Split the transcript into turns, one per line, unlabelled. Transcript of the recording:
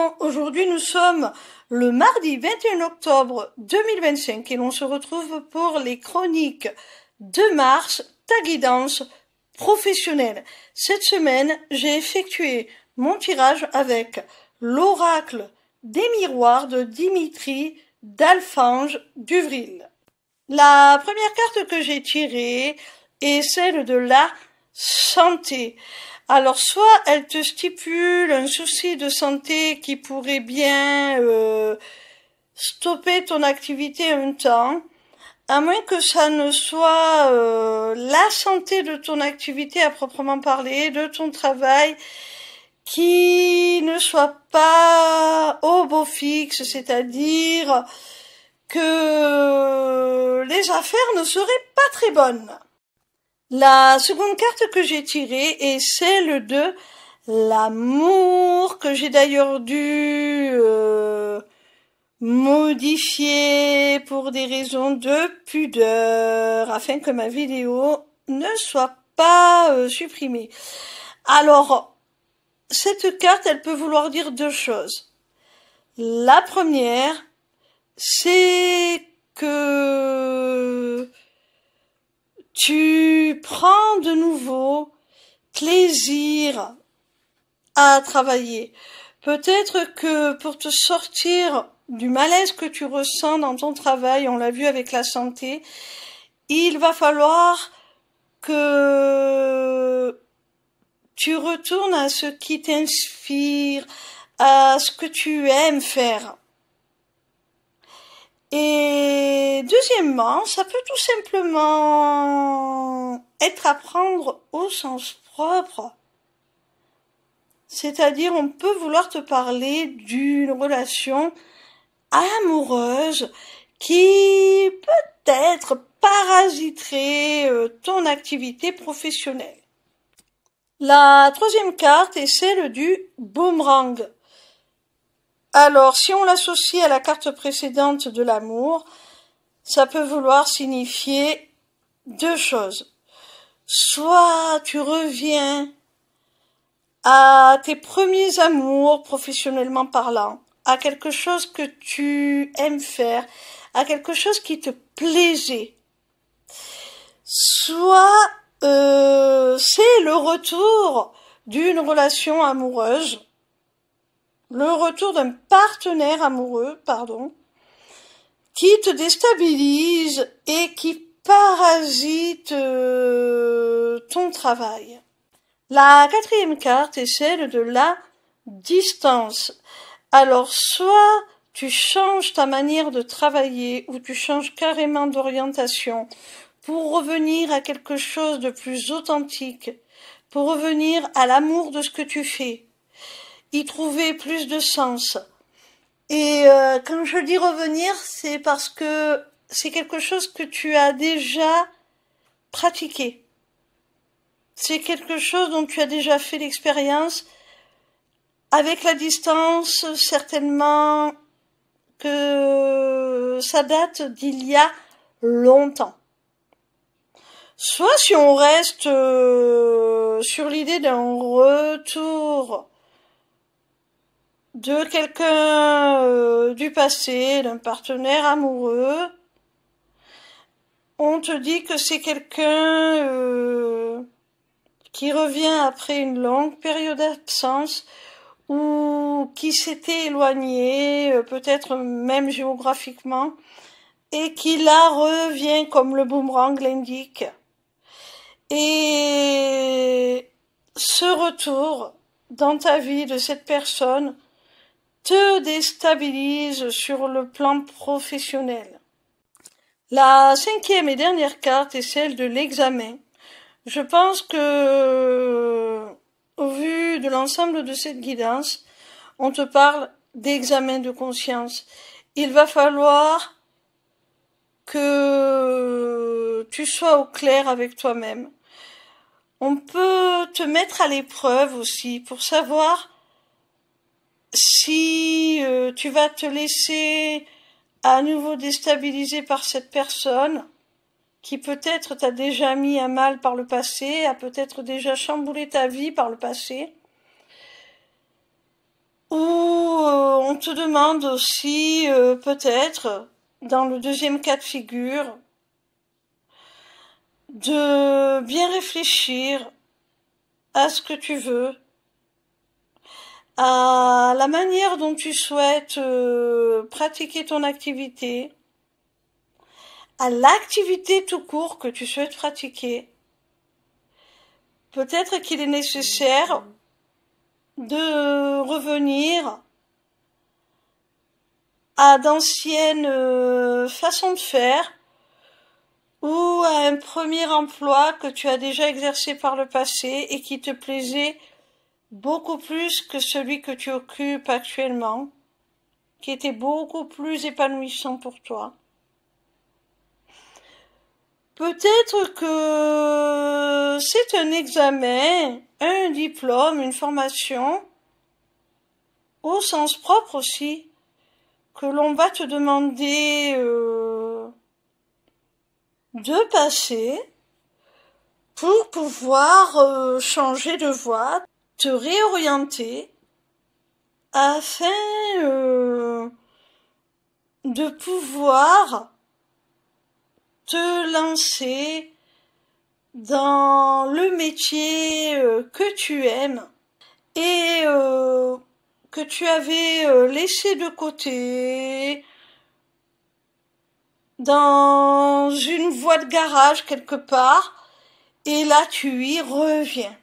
Bon, aujourd'hui nous sommes le mardi 21 octobre 2025 et l'on se retrouve pour les chroniques de mars, ta guidance professionnelle. Cette semaine, j'ai effectué mon tirage avec l'oracle des miroirs de Dimitri d'Alfange d'Uvril. La première carte que j'ai tirée est celle de la santé. Alors, soit elle te stipule un souci de santé qui pourrait bien stopper ton activité un temps, à moins que ça ne soit la santé de ton activité à proprement parler, de ton travail, qui ne soit pas au beau fixe, c'est-à-dire que les affaires ne seraient pas très bonnes. La seconde carte que j'ai tirée est celle de l'amour, que j'ai d'ailleurs dû modifier pour des raisons de pudeur, afin que ma vidéo ne soit pas supprimée. Alors, cette carte, elle peut vouloir dire deux choses. La première, c'est que tu prends de nouveau plaisir à travailler. Peut-être que pour te sortir du malaise que tu ressens dans ton travail, on l'a vu avec la santé, il va falloir que tu retournes à ce qui t'inspire, à ce que tu aimes faire. Et deuxièmement, ça peut tout simplement être à prendre au sens propre. C'est-à-dire, on peut vouloir te parler d'une relation amoureuse qui peut-être parasiterait ton activité professionnelle. La troisième carte est celle du boomerang. Alors, si on l'associe à la carte précédente de l'amour, ça peut vouloir signifier deux choses. Soit tu reviens à tes premiers amours, professionnellement parlant, à quelque chose que tu aimes faire, à quelque chose qui te plaisait. Soit c'est le retour d'une relation amoureuse, le retour d'un partenaire amoureux, qui te déstabilise et qui parasite ton travail. La quatrième carte est celle de la distance. Alors, soit tu changes ta manière de travailler ou tu changes carrément d'orientation pour revenir à quelque chose de plus authentique, pour revenir à l'amour de ce que tu fais, y trouver plus de sens. Et quand je dis revenir, c'est parce que c'est quelque chose que tu as déjà pratiqué. C'est quelque chose dont tu as déjà fait l'expérience. Avec la distance, certainement que ça date d'il y a longtemps. Soit si on reste sur l'idée d'un retour de quelqu'un du passé, d'un partenaire amoureux, on te dit que c'est quelqu'un qui revient après une longue période d'absence ou qui s'était éloigné, peut-être même géographiquement, et qui là revient comme le boomerang l'indique. Et ce retour dans ta vie de cette personne te déstabilise sur le plan professionnel. La cinquième et dernière carte est celle de l'examen. Je pense que, au vu de l'ensemble de cette guidance, on te parle d'examen de conscience. Il va falloir que tu sois au clair avec toi-même. On peut te mettre à l'épreuve aussi pour savoir si tu vas te laisser à nouveau déstabiliser par cette personne qui peut-être t'a déjà mis à mal par le passé, a peut-être déjà chamboulé ta vie par le passé. où on te demande aussi peut-être, dans le deuxième cas de figure, de bien réfléchir à ce que tu veux, à la manière dont tu souhaites pratiquer ton activité, à l'activité tout court que tu souhaites pratiquer. Peut-être qu'il est nécessaire de revenir à d'anciennes façons de faire ou à un premier emploi que tu as déjà exercé par le passé et qui te plaisait beaucoup plus que celui que tu occupes actuellement, qui était beaucoup plus épanouissant pour toi. Peut-être que c'est un examen, un diplôme, une formation, au sens propre aussi, que l'on va te demander de passer pour pouvoir changer de voie, te réorienter afin de pouvoir te lancer dans le métier que tu aimes et que tu avais laissé de côté dans une voie de garage quelque part, et là tu y reviens.